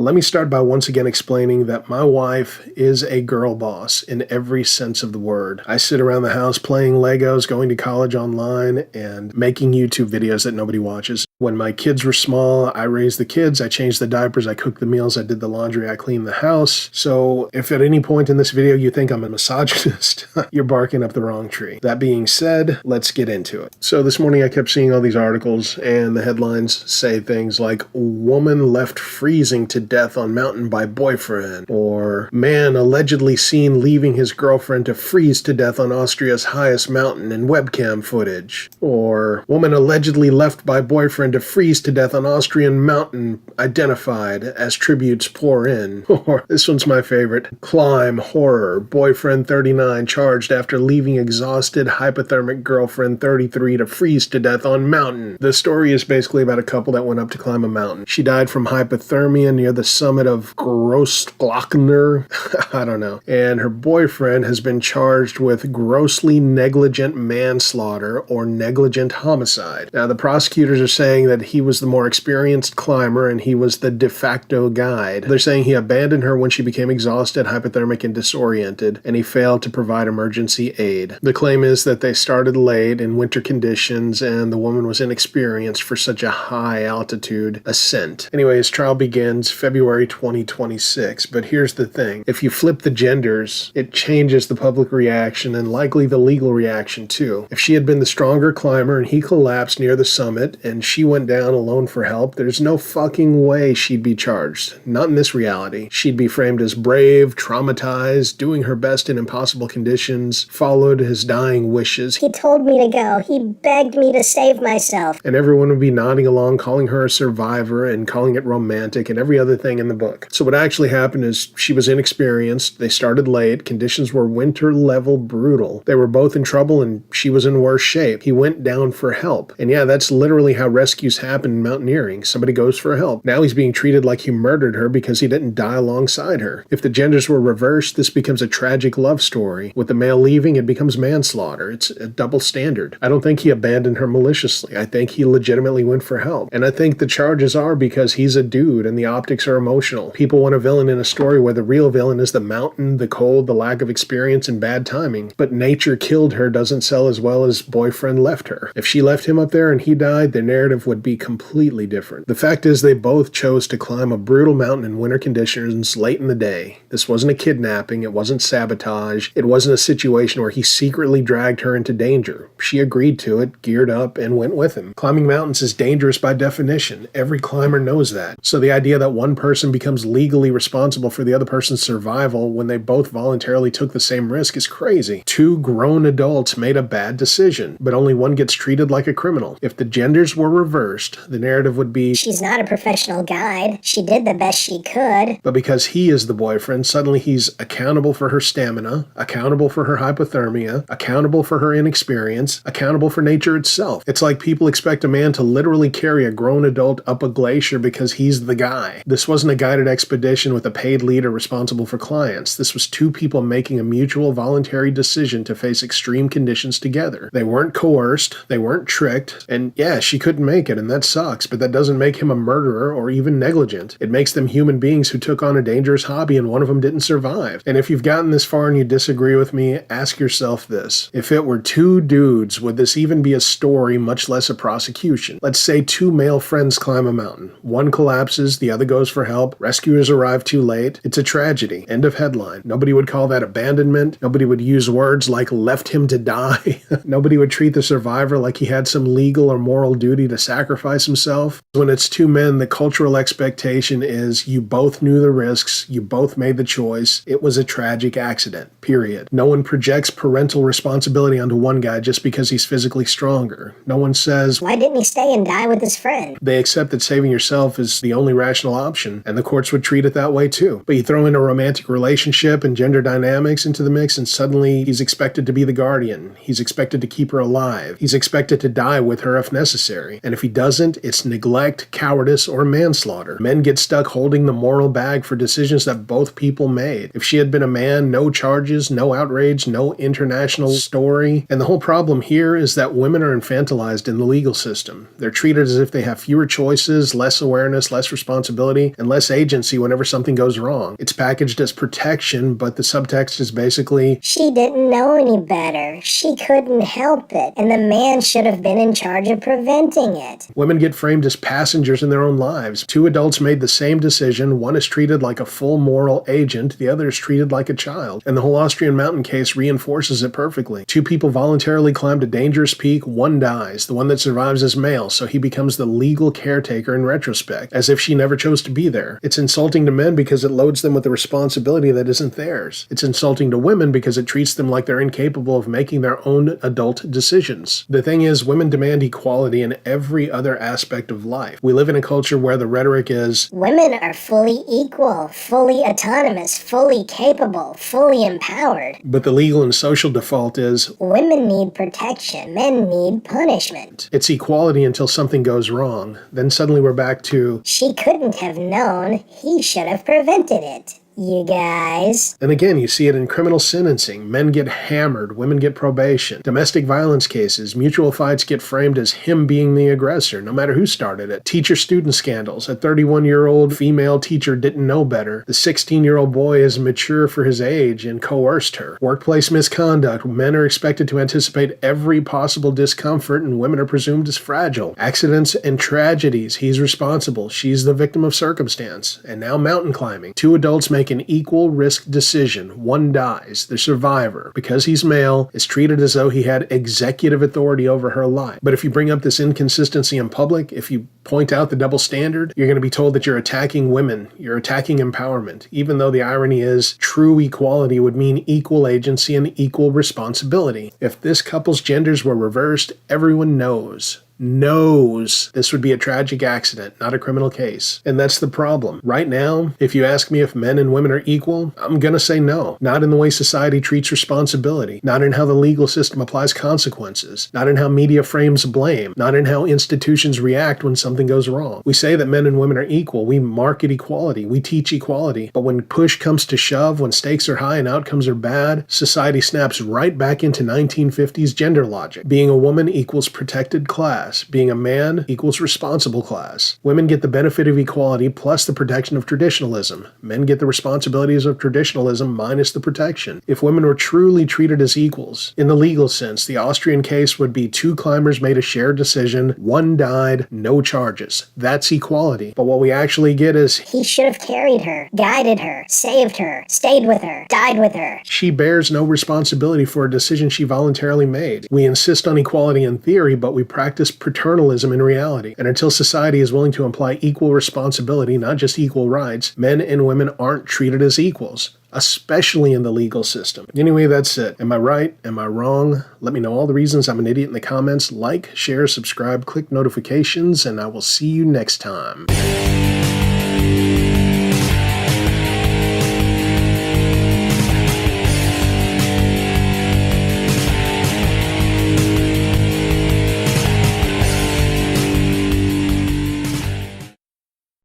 let me start by once again explaining that my wife is a girl boss in every sense of the word. I sit around the house playing Legos, going to college online, and making YouTube videos that nobody watches. When my kids were small, I raised the kids, I changed the diapers, I cooked the meals, I did the laundry, I cleaned the house. So if at any point in this video you think I'm a misogynist, you're barking up the wrong tree. That being said, let's get into it. So this morning I kept seeing all these articles, and the headlines say things like, woman left freezing to death on mountain by boyfriend, or man allegedly seen leaving his girlfriend to freeze to death on Austria's highest mountain in webcam footage, or woman allegedly left by boyfriend to freeze to death on Austrian mountain identified as tributes pour in, or this one's my favorite, climb horror, boyfriend 39 charged after leaving exhausted hypothermic girlfriend 33 to freeze to death on mountain. The story is basically about a couple that went up to climb a mountain. She died from hypothermia near the summit of Grossglockner, I don't know, and her boyfriend has been charged with grossly negligent manslaughter or negligent homicide. Now, the prosecutors are saying that he was the more experienced climber and he was the de facto guide. They're saying he abandoned her when she became exhausted, hypothermic, and disoriented, and he failed to provide emergency aid. The claim is that they started late in winter conditions and the woman was inexperienced for such a high altitude ascent. Anyway, his trial begins February 2026, but here's the thing. If you flip the genders, it changes the public reaction and likely the legal reaction too. If she had been the stronger climber and he collapsed near the summit and she went down alone for help, there's no fucking way she'd be charged. Not in this reality. She'd be framed as brave, traumatized, doing her best in impossible conditions, followed his dying wishes. He told me to go. He begged me to save myself. And everyone would be nodding along, calling her a survivor and calling it romantic and every other thing in the book. So what actually happened is she was inexperienced, they started late, conditions were winter level brutal. They were both in trouble and she was in worse shape. He went down for help. And yeah, that's literally how rescues happen in mountaineering. Somebody goes for help. Now he's being treated like he murdered her because he didn't die alongside her. If the genders were reversed, this becomes a tragic love story. With the male leaving, it becomes manslaughter. It's a double standard. I don't think he abandoned her maliciously. I think he legitimately went for help. And I think the charges are because he's a dude and the optics are emotional. People want a villain in a story where the real villain is the mountain, the cold, the lack of experience, and bad timing. But nature killed her doesn't sell as well as boyfriend left her. If she left him up there and he died, the narrative would be completely different. The fact is they both chose to climb a brutal mountain in winter conditions late in the day. This wasn't a kidnapping. It wasn't sabotage. It wasn't a situation where he secretly dragged her into danger. She agreed to it, geared up, and went with him. Climbing mountains is dangerous by definition. Every climber knows that. So the idea that one person becomes legally responsible for the other person's survival when they both voluntarily took the same risk is crazy. Two grown adults made a bad decision, but only one gets treated like a criminal. If the genders were reversed, the narrative would be, she's not a professional guide. She did the best she could. But because he is the boyfriend, suddenly he's accountable for her stamina, accountable for her hypothermia, accountable for her inexperience, accountable for nature itself. It's like people expect a man to literally carry a grown adult up a glacier because he's the guy. This wasn't a guided expedition with a paid leader responsible for clients. This was two people making a mutual voluntary decision to face extreme conditions together. They weren't coerced, they weren't tricked, and yeah, she couldn't make it, and that sucks, but that doesn't make him a murderer or even negligent. It makes them human beings who took on a dangerous hobby and one of them didn't survive. And if you've gotten this far and you disagree with me, ask yourself this. If it were two dudes, would this even be a story, much less a prosecution? Let's say two male friends climb a mountain. One collapses, the other goes for help. Rescuers arrive too late. It's a tragedy. End of headline. Nobody would call that abandonment. Nobody would use words like left him to die. Nobody would treat the survivor like he had some legal or moral duty to sacrifice himself. When it's two men, the cultural expectation is you both knew the risks, you both made the choice. It was a tragic accident, period. No one projects parental responsibility onto one guy just because he's physically stronger. No one says, why didn't he stay and die with his friend? They accept that saving yourself is the only rational option, and the courts would treat it that way too. But you throw in a romantic relationship and gender dynamics into the mix, and suddenly he's expected to be the guardian. He's expected to keep her alive. He's expected to die with her if necessary. And if he doesn't, it's neglect, cowardice, or manslaughter. Men get stuck holding the moral bag for decisions that both people made. If she had been a man, no charges, no outrage, no international story. And the whole problem here is that women are infantilized in the legal system. They're treated as if they have fewer choices, less awareness, less responsibility, and less agency whenever something goes wrong. It's packaged as protection, but the subtext is basically, she didn't know any better. She couldn't help it, and the man should have been in charge of preventing it. women get framed as passengers in their own lives. Two adults made the same decision. One is treated like a full moral agent, the other is treated like a child. And the whole Austrian mountain case reinforces it perfectly. Two people voluntarily climbed a dangerous peak, one dies. The one that survives is male, so he becomes the legal caretaker in retrospect, as if she never chose to be there. It's insulting to men because it loads them with a responsibility that isn't theirs. It's insulting to women because it treats them like they're incapable of making their own adult decisions. The thing is, women demand equality in every other aspect of life. We live in a culture where the rhetoric is, women are fully equal, fully autonomous, fully capable, fully empowered. but the legal and social default is, women need protection, men need punishment. it's equality until something goes wrong. Then suddenly we're back to, she couldn't have known, he should have prevented it. You guys. and again, you see it in criminal sentencing. Men get hammered, women get probation. Domestic violence cases, mutual fights get framed as him being the aggressor, no matter who started it. Teacher-student scandals. A 31-year-old female teacher didn't know better. The 16-year-old boy is mature for his age and coerced her. Workplace misconduct. Men are expected to anticipate every possible discomfort, and women are presumed as fragile. Accidents and tragedies. He's responsible. She's the victim of circumstance. And now mountain climbing. Two adults make an equal risk decision. One dies. The survivor, because he's male, is treated as though he had executive authority over her life. But if you bring up this inconsistency in public, if you point out the double standard, you're going to be told that you're attacking women. You're attacking empowerment, even though the irony is true equality would mean equal agency and equal responsibility. If this couple's genders were reversed, everyone knows this would be a tragic accident, not a criminal case. And that's the problem. Right now, if you ask me if men and women are equal, I'm gonna say no. Not in the way society treats responsibility, not in how the legal system applies consequences, not in how media frames blame, not in how institutions react when something goes wrong. We say that men and women are equal, we market equality, we teach equality, but when push comes to shove, when stakes are high and outcomes are bad, society snaps right back into 1950s gender logic. Being a woman equals protected class. Being a man equals responsible class. Women get the benefit of equality plus the protection of traditionalism. Men get the responsibilities of traditionalism minus the protection. If women were truly treated as equals, in the legal sense, the Austrian case would be two climbers made a shared decision, one died, no charges. That's equality. But what we actually get is, he should have carried her, guided her, saved her, stayed with her, died with her. She bears no responsibility for a decision she voluntarily made. We insist on equality in theory, but we practice paternalism in reality. And until society is willing to imply equal responsibility, not just equal rights, men and women aren't treated as equals, especially in the legal system. Anyway, that's it. Am I right? Am I wrong? Let me know all the reasons I'm an idiot in the comments. Like, share, subscribe, click notifications, and I will see you next time.